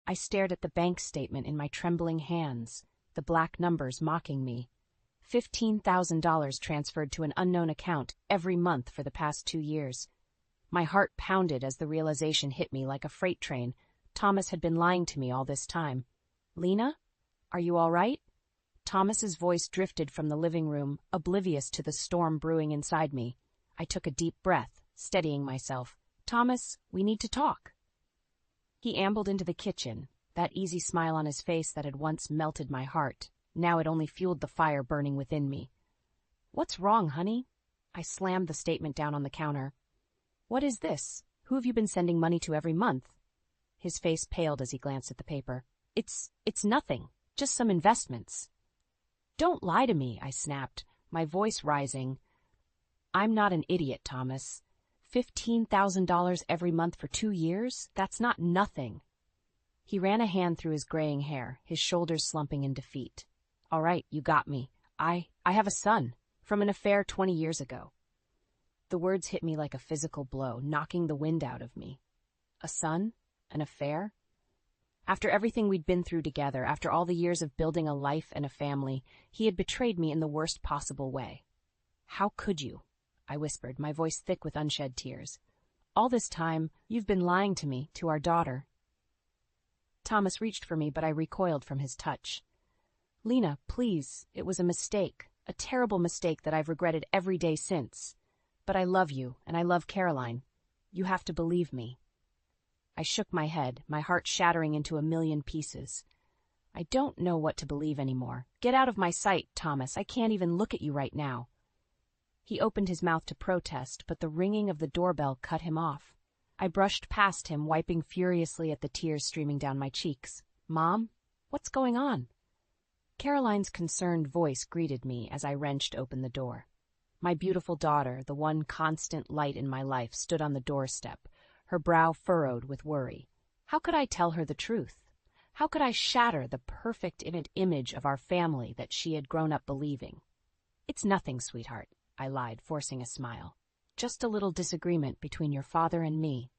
I stared at the bank statement in my trembling hands, the black numbers mocking me. $15,000 transferred to an unknown account every month for the past 2 years. My heart pounded as the realization hit me like a freight train. Thomas had been lying to me all this time. "Lena? Are you all right?" Thomas's voice drifted from the living room, oblivious to the storm brewing inside me. I took a deep breath, steadying myself. "Thomas, we need to talk." He ambled into the kitchen, that easy smile on his face that had once melted my heart. Now it only fueled the fire burning within me. "What's wrong, honey?" I slammed the statement down on the counter. "What is this? Who have you been sending money to every month?" His face paled as he glanced at the paper. It's nothing. Just some investments." "Don't lie to me," I snapped, my voice rising. "I'm not an idiot, Thomas. $15,000 every month for 2 years? That's not nothing." He ran a hand through his graying hair, his shoulders slumping in defeat. "All right, you got me. I have a son, from an affair 20 years ago." The words hit me like a physical blow, knocking the wind out of me. A son? An affair? After everything we'd been through together, after all the years of building a life and a family, he had betrayed me in the worst possible way. "How could you?" I whispered, my voice thick with unshed tears. "All this time, you've been lying to me, to our daughter." Thomas reached for me, but I recoiled from his touch. "Lena, please, it was a mistake, a terrible mistake that I've regretted every day since. But I love you, and I love Caroline. You have to believe me." I shook my head, my heart shattering into a million pieces. "I don't know what to believe anymore. Get out of my sight, Thomas. I can't even look at you right now." He opened his mouth to protest, but the ringing of the doorbell cut him off. I brushed past him, wiping furiously at the tears streaming down my cheeks. "Mom? What's going on?" Caroline's concerned voice greeted me as I wrenched open the door. My beautiful daughter, the one constant light in my life, stood on the doorstep, her brow furrowed with worry. How could I tell her the truth? How could I shatter the perfect image of our family that she had grown up believing? "It's nothing, sweetheart," I lied, forcing a smile. "Just a little disagreement between your father and me."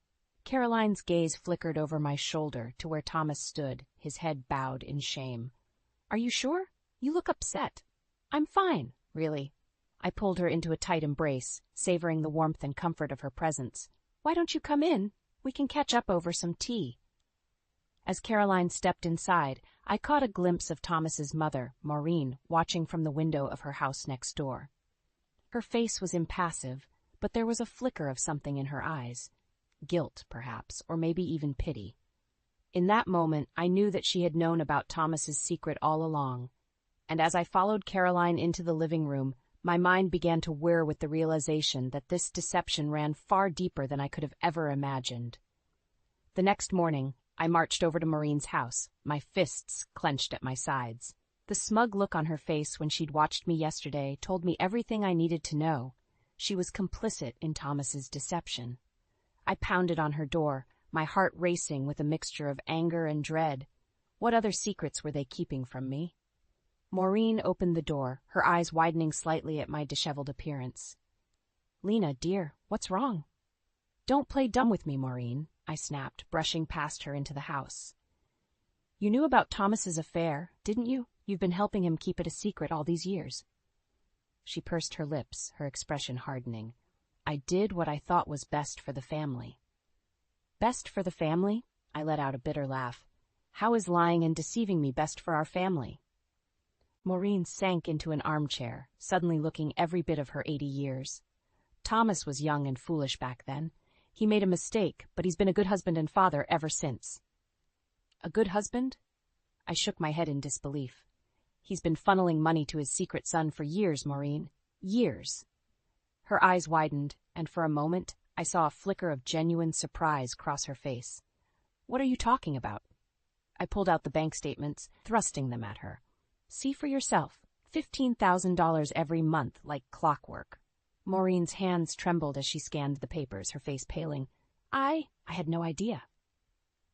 Caroline's gaze flickered over my shoulder to where Thomas stood, his head bowed in shame. "Are you sure? You look upset." "I'm fine, really." I pulled her into a tight embrace, savoring the warmth and comfort of her presence. "Why don't you come in? We can catch up over some tea." As Caroline stepped inside, I caught a glimpse of Thomas's mother, Maureen, watching from the window of her house next door. Her face was impassive, but there was a flicker of something in her eyes. Guilt, perhaps, or maybe even pity. In that moment, I knew that she had known about Thomas's secret all along, and as I followed Caroline into the living room, my mind began to whir with the realization that this deception ran far deeper than I could have ever imagined. The next morning, I marched over to Maureen's house, my fists clenched at my sides. The smug look on her face when she'd watched me yesterday told me everything I needed to know. She was complicit in Thomas's deception. I pounded on her door, my heart racing with a mixture of anger and dread. What other secrets were they keeping from me? Maureen opened the door, her eyes widening slightly at my disheveled appearance. "Lena, dear, what's wrong?" "Don't play dumb with me, Maureen," I snapped, brushing past her into the house. "You knew about Thomas's affair, didn't you? You've been helping him keep it a secret all these years." She pursed her lips, her expression hardening. "I did what I thought was best for the family." "Best for the family?" I let out a bitter laugh. "How is lying and deceiving me best for our family?" Maureen sank into an armchair, suddenly looking every bit of her 80 years. "Thomas was young and foolish back then. He made a mistake, but he's been a good husband and father ever since." "A good husband?" I shook my head in disbelief. "He's been funneling money to his secret son for years, Maureen. Years." Her eyes widened, and for a moment, I saw a flicker of genuine surprise cross her face. "What are you talking about?" I pulled out the bank statements, thrusting them at her. "See for yourself. $15,000 every month, like clockwork." Maureen's hands trembled as she scanned the papers, her face paling. I had no idea."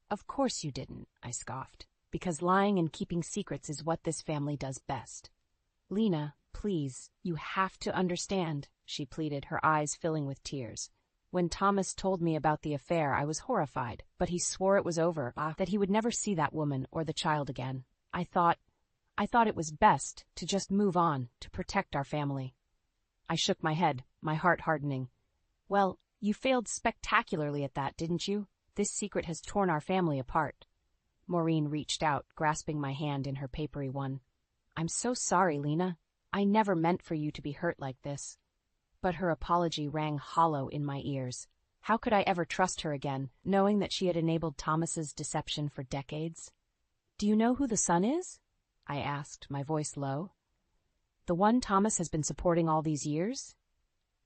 "Of course you didn't," I scoffed, "because lying and keeping secrets is what this family does best." "Lena, please, you have to understand," she pleaded, her eyes filling with tears. When Thomas told me about the affair, I was horrified, but he swore it was over, that he would never see that woman or the child again. I thought it was best to just move on, to protect our family. I shook my head, my heart hardening. Well, you failed spectacularly at that, didn't you? This secret has torn our family apart. Maureen reached out, grasping my hand in her papery one. I'm so sorry, Lena. I never meant for you to be hurt like this. But her apology rang hollow in my ears. How could I ever trust her again, knowing that she had enabled Thomas's deception for decades? Do you know who the son is? I asked, my voice low. The one Thomas has been supporting all these years?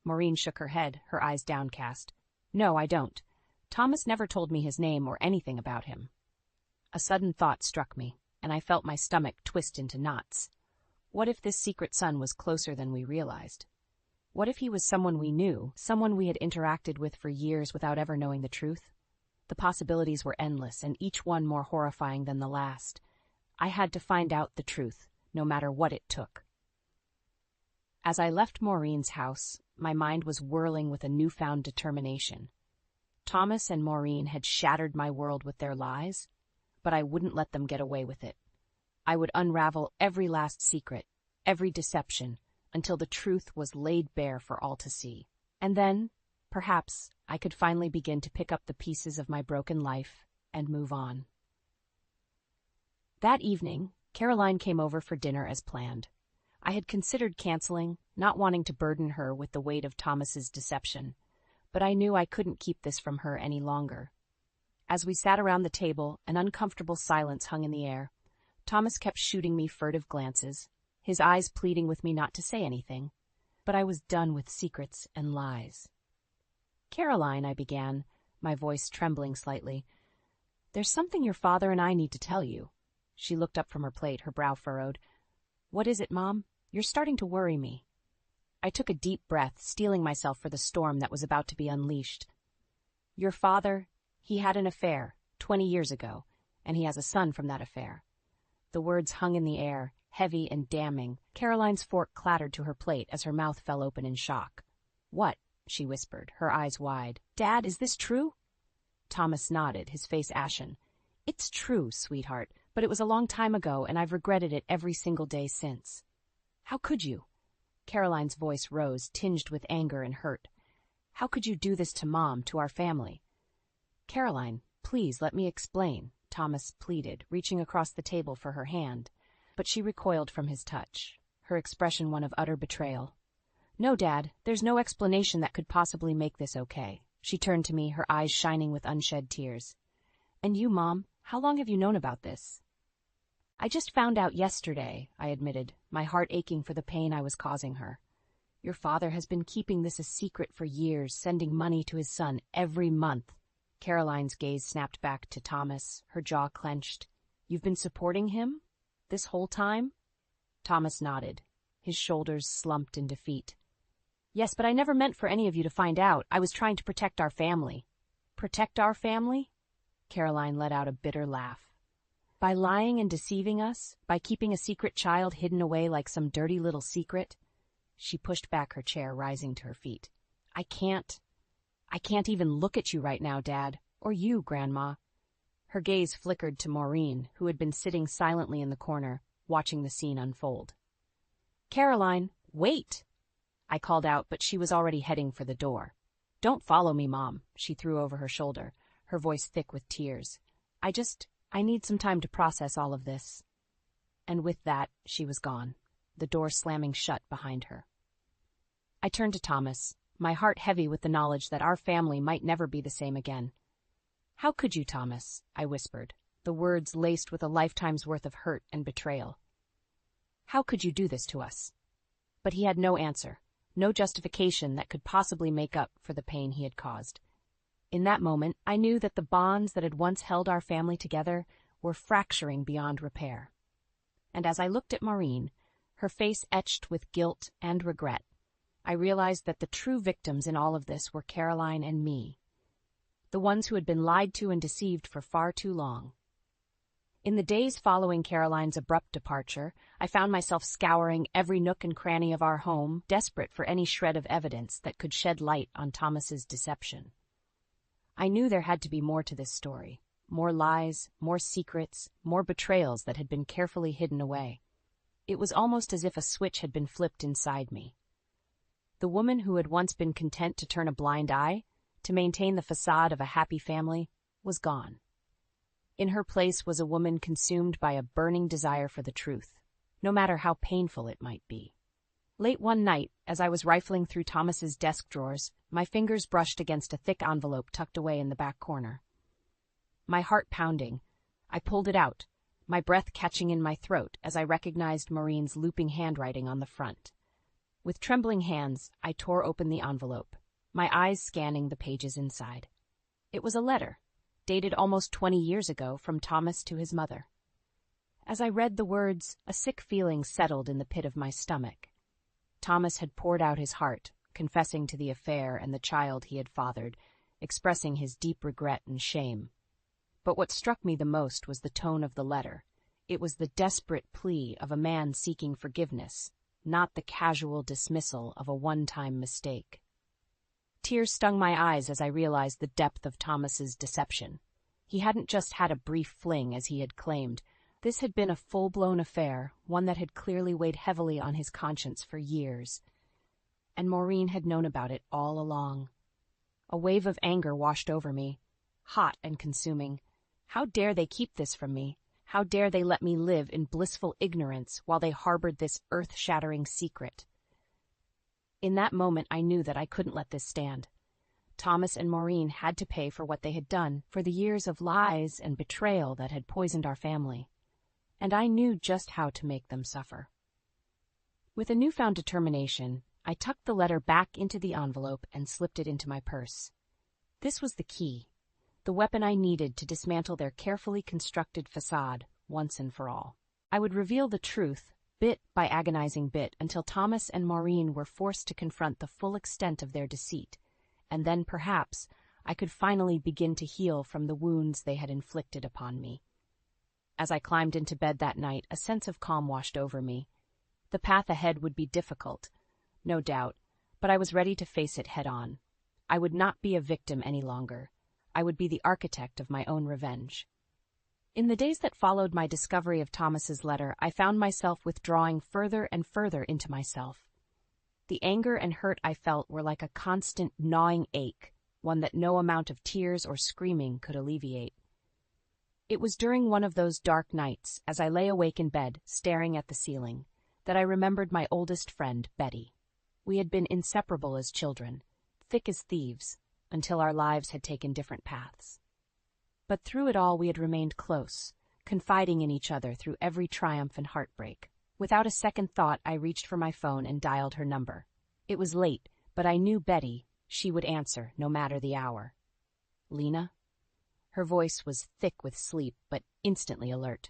Maureen shook her head, her eyes downcast. No, I don't. Thomas never told me his name or anything about him. A sudden thought struck me, and I felt my stomach twist into knots. What if this secret son was closer than we realized? What if he was someone we knew, someone we had interacted with for years without ever knowing the truth? The possibilities were endless, and each one more horrifying than the last. I had to find out the truth, no matter what it took. As I left Maureen's house, my mind was whirling with a newfound determination. Thomas and Maureen had shattered my world with their lies, but I wouldn't let them get away with it. I would unravel every last secret, every deception, until the truth was laid bare for all to see. And then, perhaps, I could finally begin to pick up the pieces of my broken life and move on. That evening, Caroline came over for dinner as planned. I had considered canceling, not wanting to burden her with the weight of Thomas's deception, but I knew I couldn't keep this from her any longer. As we sat around the table, an uncomfortable silence hung in the air. Thomas kept shooting me furtive glances, his eyes pleading with me not to say anything. But I was done with secrets and lies. Caroline, I began, my voice trembling slightly, there's something your father and I need to tell you. She looked up from her plate, her brow furrowed. What is it, Mom? You're starting to worry me. I took a deep breath, steeling myself for the storm that was about to be unleashed. Your father, he had an affair 20 years ago, and he has a son from that affair. The words hung in the air, heavy and damning. Caroline's fork clattered to her plate as her mouth fell open in shock. What? She whispered, her eyes wide. Dad, is this true? Thomas nodded, his face ashen. It's true, sweetheart, but it was a long time ago, and I've regretted it every single day since. How could you? Caroline's voice rose, tinged with anger and hurt. How could you do this to Mom, to our family? Caroline, please let me explain, Thomas pleaded, reaching across the table for her hand. But she recoiled from his touch, her expression one of utter betrayal. No, Dad, there's no explanation that could possibly make this okay. She turned to me, her eyes shining with unshed tears. And you, Mom, how long have you known about this? I just found out yesterday, I admitted, my heart aching for the pain I was causing her. Your father has been keeping this a secret for years, sending money to his son every month. Caroline's gaze snapped back to Thomas, her jaw clenched. You've been supporting him? This whole time? Thomas nodded, his shoulders slumped in defeat. Yes, but I never meant for any of you to find out. I was trying to protect our family. Protect our family? Caroline let out a bitter laugh. By lying and deceiving us? By keeping a secret child hidden away like some dirty little secret? She pushed back her chair, rising to her feet. I can't even look at you right now, Dad. Or you, Grandma. Her gaze flickered to Maureen, who had been sitting silently in the corner, watching the scene unfold. Caroline, wait! I called out, but she was already heading for the door. Don't follow me, Mom, she threw over her shoulder, her voice thick with tears. I need some time to process all of this. And with that, she was gone, the door slamming shut behind her. I turned to Thomas, my heart heavy with the knowledge that our family might never be the same again. How could you, Thomas? I whispered, the words laced with a lifetime's worth of hurt and betrayal. How could you do this to us? But he had no answer, no justification that could possibly make up for the pain he had caused. In that moment, I knew that the bonds that had once held our family together were fracturing beyond repair. And as I looked at Maureen, her face etched with guilt and regret, I realized that the true victims in all of this were Caroline and me, the ones who had been lied to and deceived for far too long. In the days following Caroline's abrupt departure, I found myself scouring every nook and cranny of our home, desperate for any shred of evidence that could shed light on Thomas's deception. I knew there had to be more to this story, more lies, more secrets, more betrayals that had been carefully hidden away. It was almost as if a switch had been flipped inside me. The woman who had once been content to turn a blind eye, to maintain the facade of a happy family, was gone. In her place was a woman consumed by a burning desire for the truth, no matter how painful it might be. Late one night, as I was rifling through Thomas's desk drawers, my fingers brushed against a thick envelope tucked away in the back corner. My heart pounding, I pulled it out, my breath catching in my throat as I recognized Maureen's looping handwriting on the front. With trembling hands, I tore open the envelope, my eyes scanning the pages inside. It was a letter, dated almost 20 years ago, from Thomas to his mother. As I read the words, a sick feeling settled in the pit of my stomach. Thomas had poured out his heart, confessing to the affair and the child he had fathered, expressing his deep regret and shame. But what struck me the most was the tone of the letter. It was the desperate plea of a man seeking forgiveness, not the casual dismissal of a one-time mistake. Tears stung my eyes as I realized the depth of Thomas's deception. He hadn't just had a brief fling, as he had claimed. This had been a full-blown affair, one that had clearly weighed heavily on his conscience for years. And Maureen had known about it all along. A wave of anger washed over me, hot and consuming. How dare they keep this from me? How dare they let me live in blissful ignorance while they harbored this earth-shattering secret? In that moment, I knew that I couldn't let this stand. Thomas and Maureen had to pay for what they had done, for the years of lies and betrayal that had poisoned our family. And I knew just how to make them suffer. With a newfound determination, I tucked the letter back into the envelope and slipped it into my purse. This was the key, the weapon I needed to dismantle their carefully constructed facade once and for all. I would reveal the truth, bit by agonizing bit, until Thomas and Maureen were forced to confront the full extent of their deceit, and then perhaps I could finally begin to heal from the wounds they had inflicted upon me. As I climbed into bed that night, a sense of calm washed over me. The path ahead would be difficult, no doubt, but I was ready to face it head-on. I would not be a victim any longer. I would be the architect of my own revenge. In the days that followed my discovery of Thomas's letter, I found myself withdrawing further and further into myself. The anger and hurt I felt were like a constant gnawing ache, one that no amount of tears or screaming could alleviate. It was during one of those dark nights, as I lay awake in bed, staring at the ceiling, that I remembered my oldest friend, Betty. We had been inseparable as children, thick as thieves, until our lives had taken different paths. But through it all we had remained close, confiding in each other through every triumph and heartbreak. Without a second thought, I reached for my phone and dialed her number. It was late, but I knew Betty. She would answer, no matter the hour. "Lena?" Her voice was thick with sleep, but instantly alert.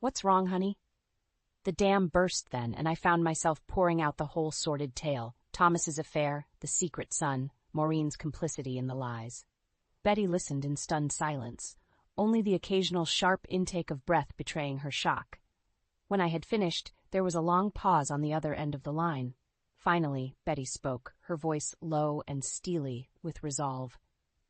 "What's wrong, honey?" The dam burst then, and I found myself pouring out the whole sordid tale. Thomas's affair, the secret son, Maureen's complicity in the lies. Betty listened in stunned silence, only the occasional sharp intake of breath betraying her shock. When I had finished, there was a long pause on the other end of the line. Finally, Betty spoke, her voice low and steely with resolve.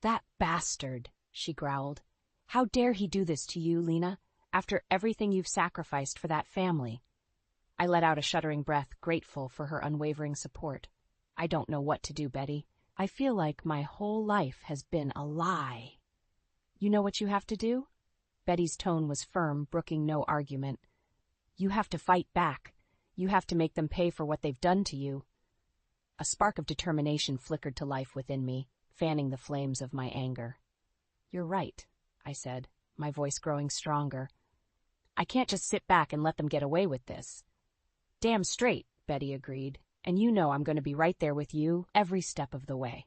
"That bastard," she growled. "How dare he do this to you, Lena, after everything you've sacrificed for that family?" I let out a shuddering breath, grateful for her unwavering support. "I don't know what to do, Betty. I feel like my whole life has been a lie." "You know what you have to do?" Betty's tone was firm, brooking no argument. "You have to fight back. You have to make them pay for what they've done to you." A spark of determination flickered to life within me, fanning the flames of my anger. "You're right," I said, my voice growing stronger. "I can't just sit back and let them get away with this." "Damn straight," Betty agreed, "and you know I'm going to be right there with you every step of the way."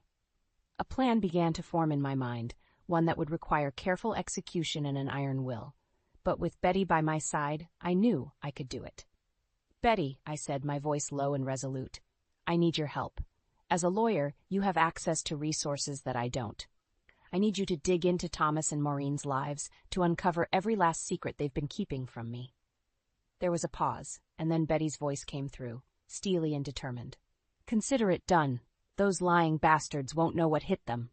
A plan began to form in my mind, one that would require careful execution and an iron will. But with Betty by my side, I knew I could do it. "Betty," I said, my voice low and resolute, "I need your help. As a lawyer, you have access to resources that I don't. I need you to dig into Thomas and Maureen's lives to uncover every last secret they've been keeping from me." There was a pause, and then Betty's voice came through, steely and determined. "Consider it done. Those lying bastards won't know what hit them."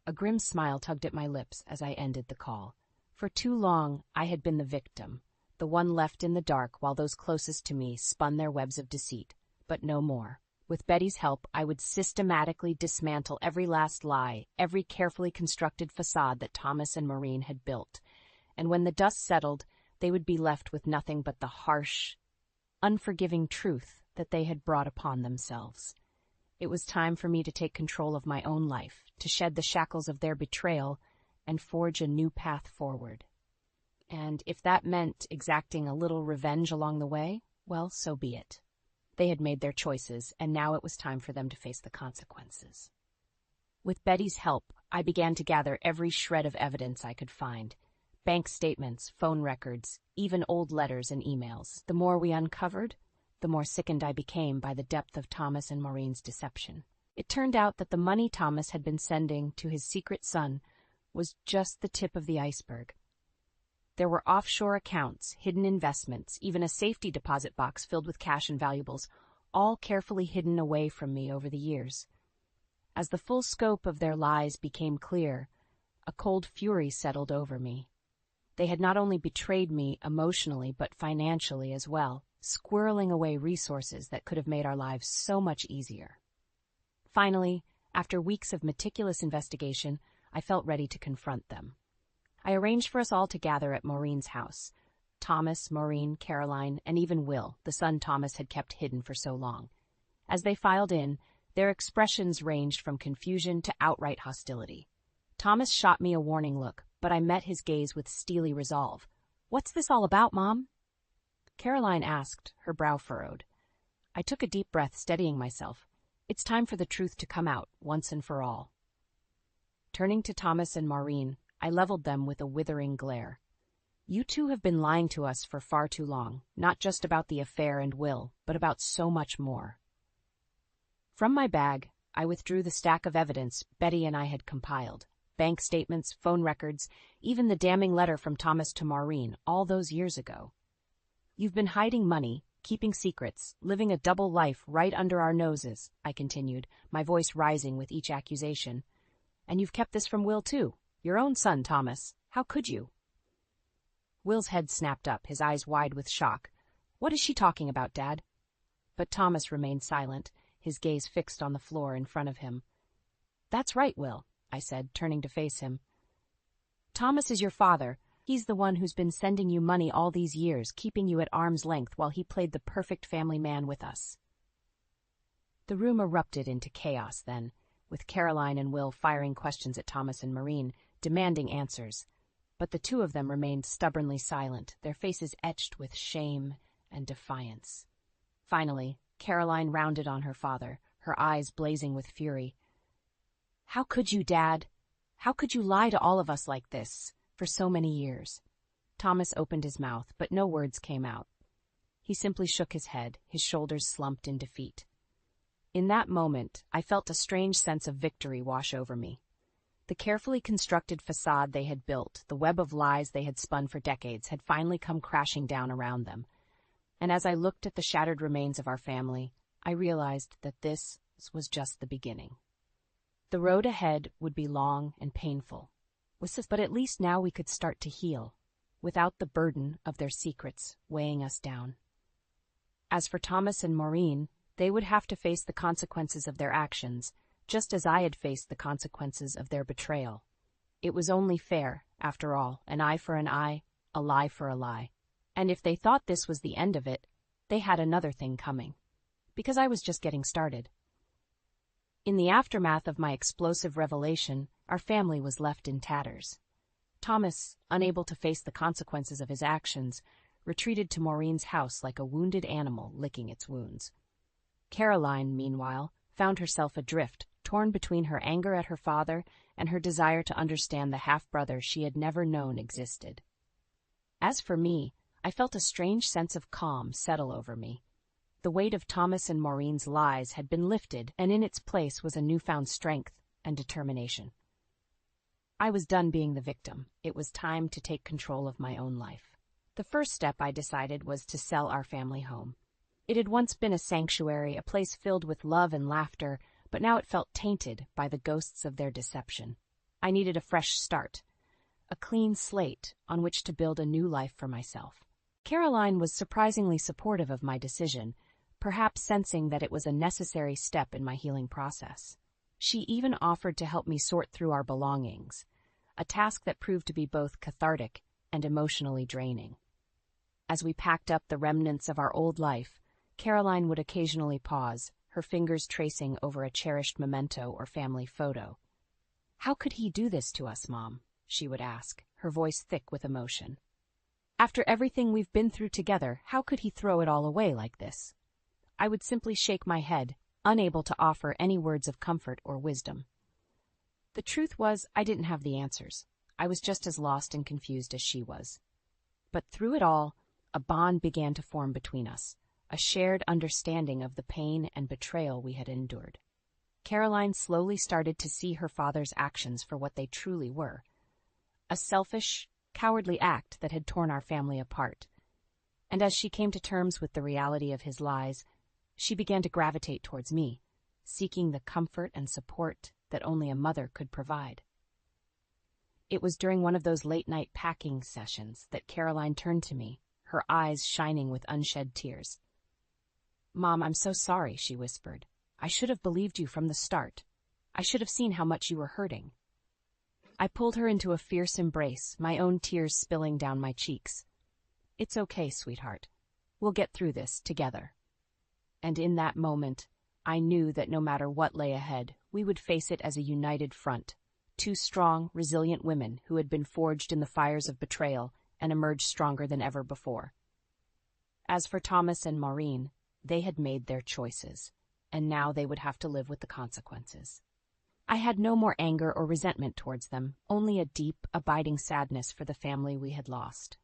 A grim smile tugged at my lips as I ended the call. For too long, I had been the victim, the one left in the dark while those closest to me spun their webs of deceit, but no more. With Betty's help, I would systematically dismantle every last lie, every carefully constructed facade that Thomas and Maureen had built. And when the dust settled, they would be left with nothing but the harsh, unforgiving truth that they had brought upon themselves. It was time for me to take control of my own life, to shed the shackles of their betrayal, and forge a new path forward. And if that meant exacting a little revenge along the way, well, so be it. They had made their choices, and now it was time for them to face the consequences. With Betty's help, I began to gather every shred of evidence I could find. Bank statements, phone records, even old letters and emails. The more we uncovered, the more sickened I became by the depth of Thomas and Maureen's deception. It turned out that the money Thomas had been sending to his secret son was just the tip of the iceberg. There were offshore accounts, hidden investments, even a safety deposit box filled with cash and valuables, all carefully hidden away from me over the years. As the full scope of their lies became clear, a cold fury settled over me. They had not only betrayed me emotionally but financially as well, squirreling away resources that could have made our lives so much easier. Finally, after weeks of meticulous investigation, I felt ready to confront them. I arranged for us all to gather at Maureen's house. Thomas, Maureen, Caroline, and even Will, the son Thomas had kept hidden for so long. As they filed in, their expressions ranged from confusion to outright hostility. Thomas shot me a warning look, but I met his gaze with steely resolve. "What's this all about, Mom?" Caroline asked, her brow furrowed. I took a deep breath, steadying myself. It's time for the truth to come out, once and for all. Turning to Thomas and Maureen, I leveled them with a withering glare. "You two have been lying to us for far too long, not just about the affair and Will, but about so much more." From my bag, I withdrew the stack of evidence Betty and I had compiled. Bank statements, phone records, even the damning letter from Thomas to Maureen, all those years ago. "You've been hiding money, keeping secrets, living a double life right under our noses," I continued, my voice rising with each accusation. "And you've kept this from Will, too. Your own son, Thomas. How could you?" Will's head snapped up, his eyes wide with shock. "What is she talking about, Dad?" But Thomas remained silent, his gaze fixed on the floor in front of him. "That's right, Will," I said, turning to face him. "Thomas is your father. He's the one who's been sending you money all these years, keeping you at arm's length while he played the perfect family man with us." The room erupted into chaos then, with Caroline and Will firing questions at Thomas and Maureen, demanding answers. But the two of them remained stubbornly silent, their faces etched with shame and defiance. Finally, Caroline rounded on her father, her eyes blazing with fury. "How could you, Dad? How could you lie to all of us like this, for so many years?" Thomas opened his mouth, but no words came out. He simply shook his head, his shoulders slumped in defeat. In that moment, I felt a strange sense of victory wash over me. The carefully constructed facade they had built, the web of lies they had spun for decades, had finally come crashing down around them. And as I looked at the shattered remains of our family, I realized that this was just the beginning. The road ahead would be long and painful, but at least now we could start to heal, without the burden of their secrets weighing us down. As for Thomas and Maureen, they would have to face the consequences of their actions, just as I had faced the consequences of their betrayal. It was only fair, after all, an eye for an eye, a lie for a lie. And if they thought this was the end of it, they had another thing coming. Because I was just getting started. In the aftermath of my explosive revelation, our family was left in tatters. Thomas, unable to face the consequences of his actions, retreated to Maureen's house like a wounded animal licking its wounds. Caroline, meanwhile, found herself adrift, torn between her anger at her father and her desire to understand the half-brother she had never known existed. As for me, I felt a strange sense of calm settle over me. The weight of Thomas and Maureen's lies had been lifted, and in its place was a newfound strength, and determination. I was done being the victim. It was time to take control of my own life. The first step, I decided, was to sell our family home. It had once been a sanctuary, a place filled with love and laughter, but now it felt tainted by the ghosts of their deception. I needed a fresh start, a clean slate on which to build a new life for myself. Caroline was surprisingly supportive of my decision, perhaps sensing that it was a necessary step in my healing process. She even offered to help me sort through our belongings, a task that proved to be both cathartic and emotionally draining. As we packed up the remnants of our old life, Caroline would occasionally pause, her fingers tracing over a cherished memento or family photo. "How could he do this to us, Mom?" she would ask, her voice thick with emotion. "After everything we've been through together, how could he throw it all away like this?" I would simply shake my head, unable to offer any words of comfort or wisdom. The truth was, I didn't have the answers. I was just as lost and confused as she was. But through it all, a bond began to form between us, a shared understanding of the pain and betrayal we had endured. Caroline slowly started to see her father's actions for what they truly were, a selfish, cowardly act that had torn our family apart. And as she came to terms with the reality of his lies, she began to gravitate towards me, seeking the comfort and support that only a mother could provide. It was during one of those late-night packing sessions that Caroline turned to me, her eyes shining with unshed tears. "Mom, I'm so sorry," she whispered. "I should have believed you from the start. I should have seen how much you were hurting." I pulled her into a fierce embrace, my own tears spilling down my cheeks. "It's okay, sweetheart. We'll get through this together." And in that moment, I knew that no matter what lay ahead, we would face it as a united front, two strong, resilient women who had been forged in the fires of betrayal and emerged stronger than ever before. As for Thomas and Maureen, they had made their choices, and now they would have to live with the consequences. I had no more anger or resentment towards them, only a deep, abiding sadness for the family we had lost.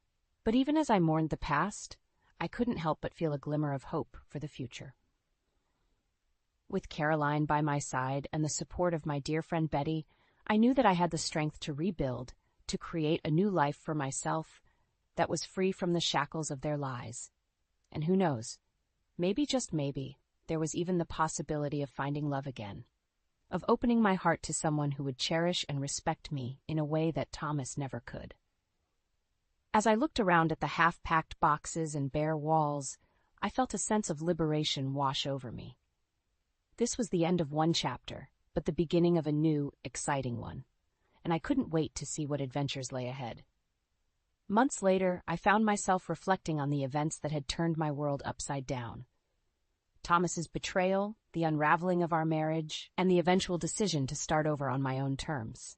But even as I mourned the past, I couldn't help but feel a glimmer of hope for the future. With Caroline by my side and the support of my dear friend Betty, I knew that I had the strength to rebuild, to create a new life for myself that was free from the shackles of their lies. And who knows, maybe, just maybe, there was even the possibility of finding love again, of opening my heart to someone who would cherish and respect me in a way that Thomas never could. As I looked around at the half-packed boxes and bare walls, I felt a sense of liberation wash over me. This was the end of one chapter, but the beginning of a new, exciting one, and I couldn't wait to see what adventures lay ahead. Months later, I found myself reflecting on the events that had turned my world upside down. Thomas's betrayal, the unraveling of our marriage, and the eventual decision to start over on my own terms.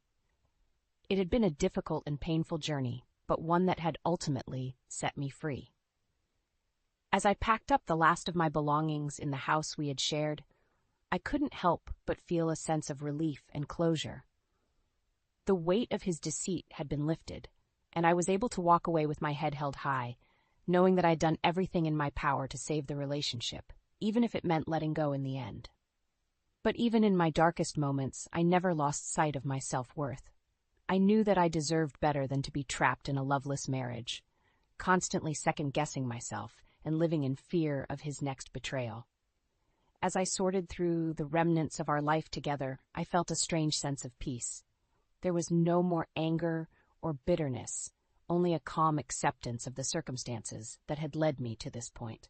It had been a difficult and painful journey, but one that had ultimately set me free. As I packed up the last of my belongings in the house we had shared, I couldn't help but feel a sense of relief and closure. The weight of his deceit had been lifted, and I was able to walk away with my head held high, knowing that I'd done everything in my power to save the relationship, even if it meant letting go in the end. But even in my darkest moments, I never lost sight of my self-worth. I knew that I deserved better than to be trapped in a loveless marriage, constantly second-guessing myself and living in fear of his next betrayal. As I sorted through the remnants of our life together, I felt a strange sense of peace. There was no more anger or bitterness, only a calm acceptance of the circumstances that had led me to this point.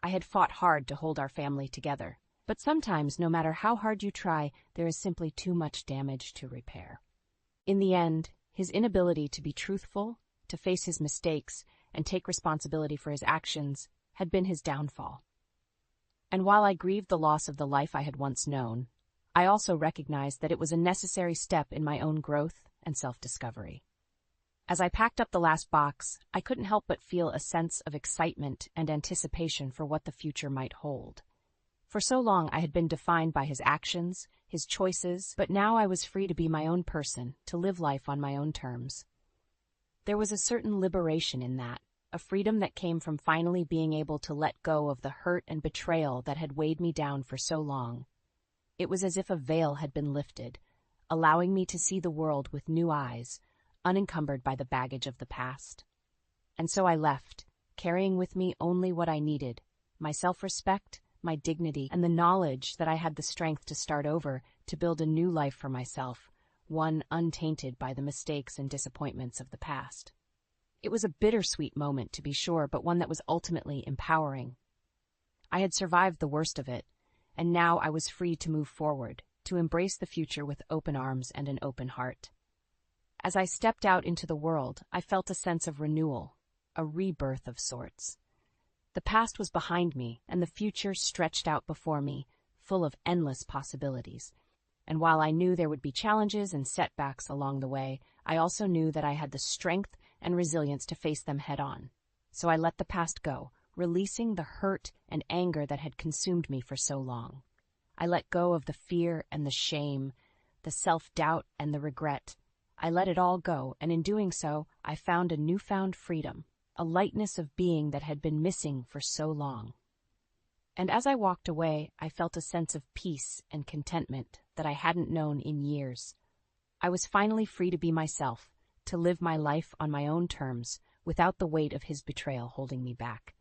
I had fought hard to hold our family together, but sometimes, no matter how hard you try, there is simply too much damage to repair. In the end, his inability to be truthful, to face his mistakes, and take responsibility for his actions had been his downfall. And while I grieved the loss of the life I had once known, I also recognized that it was a necessary step in my own growth and self-discovery. As I packed up the last box, I couldn't help but feel a sense of excitement and anticipation for what the future might hold. For so long I had been defined by his actions, his choices, but now I was free to be my own person, to live life on my own terms. There was a certain liberation in that, a freedom that came from finally being able to let go of the hurt and betrayal that had weighed me down for so long. It was as if a veil had been lifted, allowing me to see the world with new eyes, unencumbered by the baggage of the past. And so I left, carrying with me only what I needed: my self-respect, my dignity, and the knowledge that I had the strength to start over, to build a new life for myself, one untainted by the mistakes and disappointments of the past. It was a bittersweet moment, to be sure, but one that was ultimately empowering. I had survived the worst of it, and now I was free to move forward, to embrace the future with open arms and an open heart. As I stepped out into the world, I felt a sense of renewal, a rebirth of sorts. The past was behind me, and the future stretched out before me, full of endless possibilities. And while I knew there would be challenges and setbacks along the way, I also knew that I had the strength and resilience to face them head-on. So I let the past go, releasing the hurt and anger that had consumed me for so long. I let go of the fear and the shame, the self-doubt and the regret. I let it all go, and in doing so, I found a newfound freedom, a lightness of being that had been missing for so long. And as I walked away, I felt a sense of peace and contentment that I hadn't known in years. I was finally free to be myself, to live my life on my own terms, without the weight of his betrayal holding me back.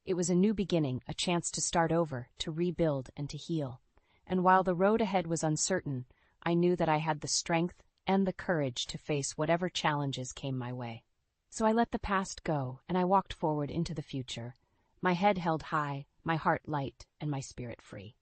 It was a new beginning, a chance to start over, to rebuild and to heal. And while the road ahead was uncertain, I knew that I had the strength and the courage to face whatever challenges came my way. So I let the past go, and I walked forward into the future, my head held high, my heart light, and my spirit free.